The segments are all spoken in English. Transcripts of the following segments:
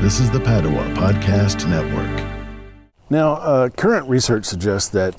This is the Padua Podcast Network. Now, current research suggests that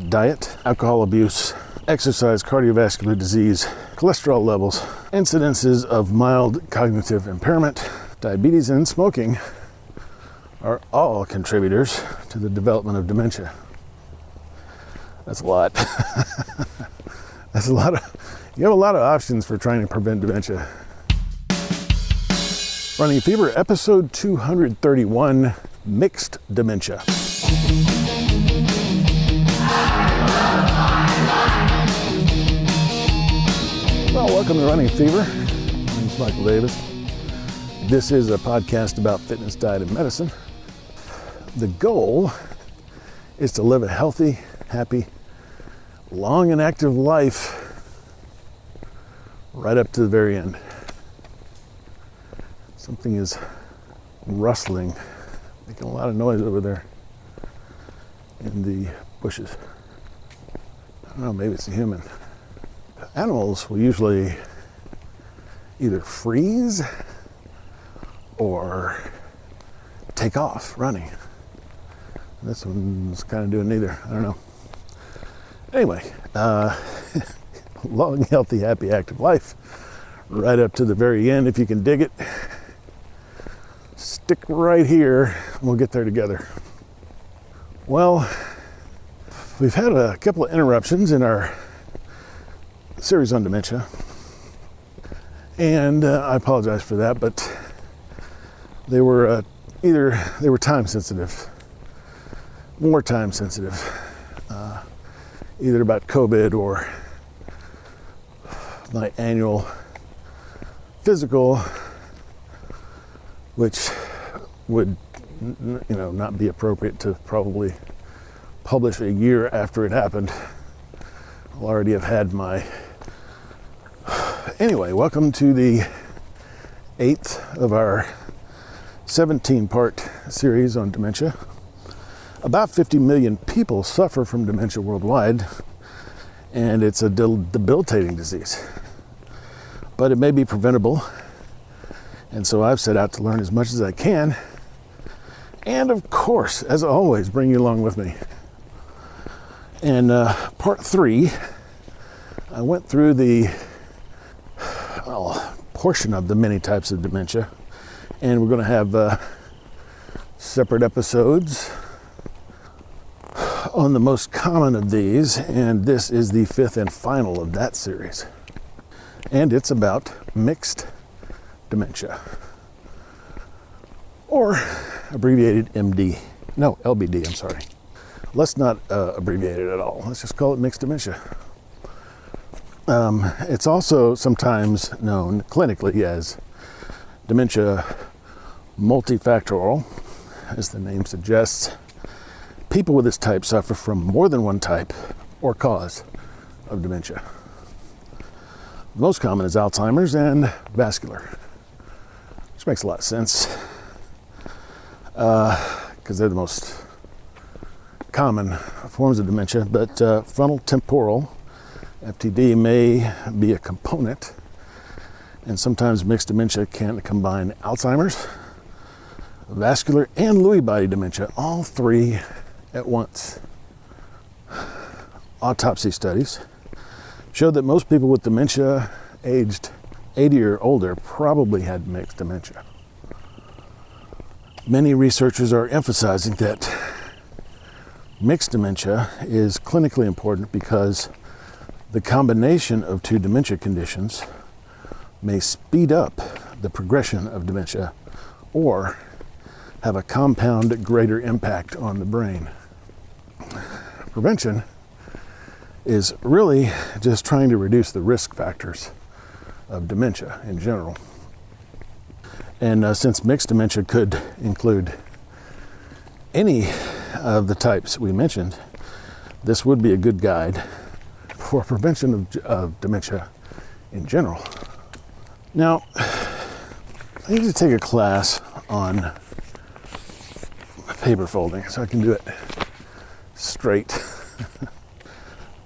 diet, alcohol abuse, exercise, cardiovascular disease, cholesterol levels, incidences of mild cognitive impairment, diabetes, and smoking are all contributors to the development of dementia. That's a lot. That's a lot you have a lot of options for trying to prevent dementia. Running Fever, episode 231, Mixed Dementia. Well, welcome to Running Fever. My name's Michael Davis. This is a podcast about fitness, diet, and medicine. The goal is to live a healthy, happy, long and active life right up to the very end. Something is rustling, making a lot of noise over there in the bushes. I don't know, maybe it's a human. Animals will usually either freeze or take off running. This one's kind of doing neither. I don't know. Anyway, long, healthy, happy, active life right up to the very end if you can dig it. Stick right here, we'll get there together. Well, we've had a couple of interruptions in our series on dementia, and I apologize for that, but they were time sensitive, more time sensitive, either about COVID or my annual physical, which would, not be appropriate to probably publish a year after it happened. I'll already have had my... Anyway, welcome to the 8th of our 17-part series on dementia. About 50 million people suffer from dementia worldwide, and it's a debilitating disease. But it may be preventable. And so I've set out to learn as much as I can. And of course, as always, bring you along with me. And part 3, I went through the portion of the many types of dementia. And we're going to have separate episodes on the most common of these. And this is the 5th and final of that series. And it's about mixed dementia, or abbreviated LBD, I'm sorry. Let's not abbreviate it at all. Let's just call it mixed dementia. It's also sometimes known clinically as dementia multifactorial, as the name suggests. People with this type suffer from more than one type or cause of dementia. The most common is Alzheimer's and vascular. Which makes a lot of sense because they're the most common forms of dementia, but frontal temporal, FTD, may be a component, and sometimes mixed dementia can combine Alzheimer's, vascular, and Lewy body dementia, all three at once. Autopsy studies show that most people with dementia aged 80 or older probably had mixed dementia. Many researchers are emphasizing that mixed dementia is clinically important because the combination of two dementia conditions may speed up the progression of dementia or have a compound greater impact on the brain. Prevention is really just trying to reduce the risk factors of dementia in general. And since mixed dementia could include any of the types we mentioned, this would be a good guide for prevention of dementia in general. Now, I need to take a class on paper folding so I can do it straight.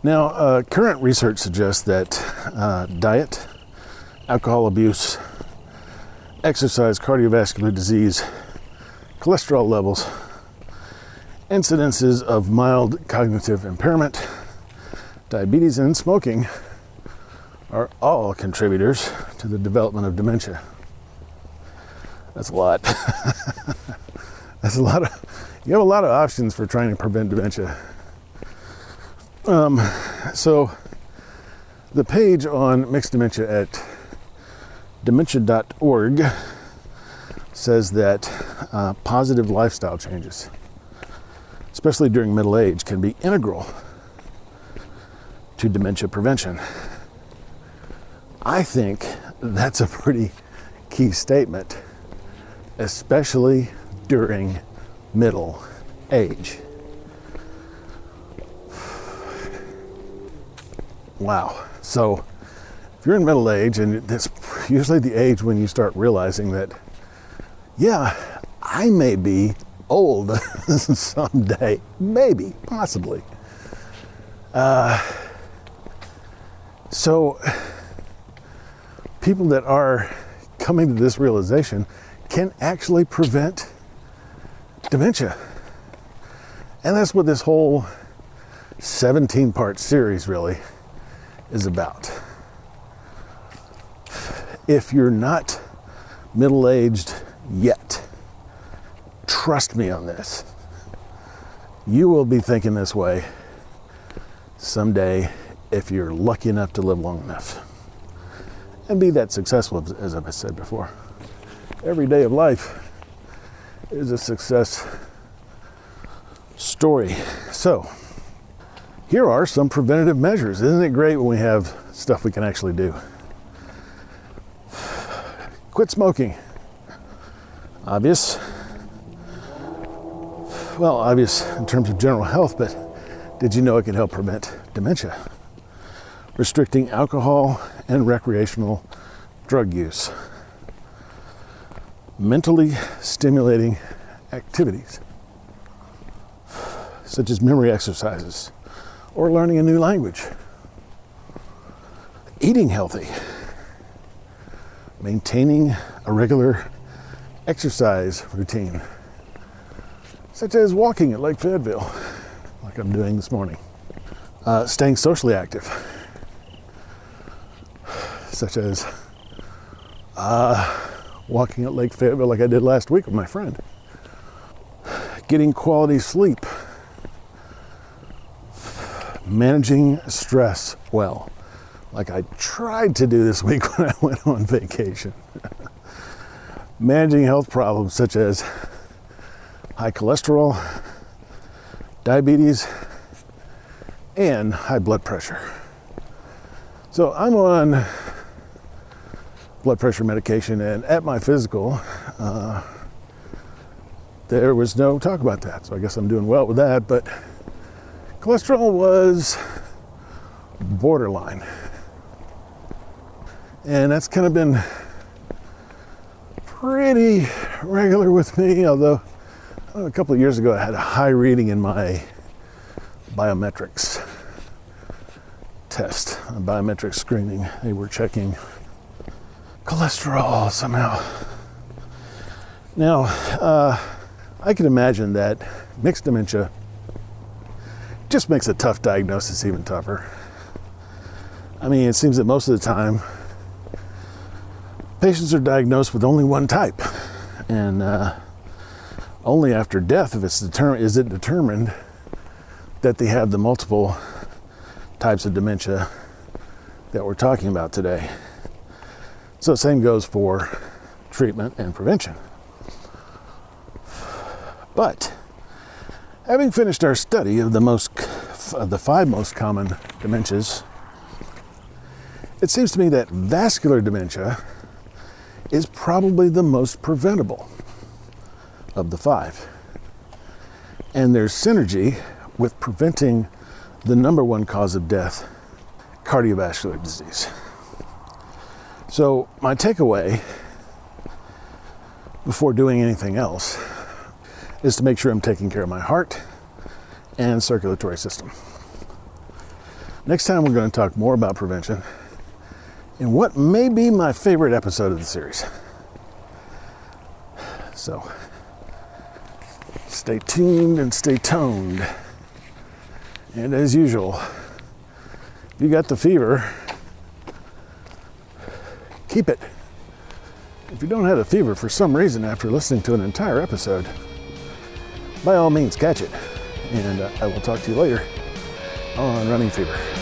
Now, current research suggests that diet, alcohol abuse, exercise, cardiovascular disease, cholesterol levels, incidences of mild cognitive impairment, diabetes, and smoking are all contributors to the development of dementia. That's a lot. You have a lot of options for trying to prevent dementia. So the page on mixed dementia at dementia.org says that positive lifestyle changes, especially during middle age, can be integral to dementia prevention. I think that's a pretty key statement, especially during middle age. Wow. So if you're in middle age, and that's usually the age when you start realizing that, yeah, I may be old someday, maybe, possibly. So people that are coming to this realization can actually prevent dementia. And that's what this whole 17-part series really is about. If you're not middle-aged yet, trust me on this. You will be thinking this way someday if you're lucky enough to live long enough and be that successful, as I've said before. Every day of life is a success story. So, here are some preventative measures. Isn't it great when we have stuff we can actually do? Quit smoking. Obvious. Well, obvious in terms of general health, but did you know it can help prevent dementia? Restricting alcohol and recreational drug use. Mentally stimulating activities, such as memory exercises or learning a new language. Eating healthy. Maintaining a regular exercise routine, such as walking at Lake Fayetteville, like I'm doing this morning. Staying socially active, such as walking at Lake Fayetteville like I did last week with my friend. Getting quality sleep. Managing stress well, like I tried to do this week when I went on vacation. Managing health problems such as high cholesterol, diabetes, and high blood pressure. So I'm on blood pressure medication, and at my physical, there was no talk about that. So I guess I'm doing well with that, but cholesterol was borderline. And that's kind of been pretty regular with me, although a couple of years ago I had a high reading in my biometrics test, a biometric screening. They were checking cholesterol somehow. Now, I can imagine that mixed dementia just makes a tough diagnosis even tougher. I mean, it seems that most of the time, patients are diagnosed with only one type, and only after death, if it's is it determined that they have the multiple types of dementia that we're talking about today. So the same goes for treatment and prevention. But having finished our study of the 5 most common dementias, it seems to me that vascular dementia is probably the most preventable of the 5. And there's synergy with preventing the number 1 cause of death, cardiovascular disease. So my takeaway before doing anything else is to make sure I'm taking care of my heart and circulatory system. Next time we're going to talk more about prevention in what may be my favorite episode of the series. So stay tuned and stay toned. And as usual, if you got the fever, keep it. If you don't have the fever for some reason after listening to an entire episode, by all means catch it. And I will talk to you later on Running Fever.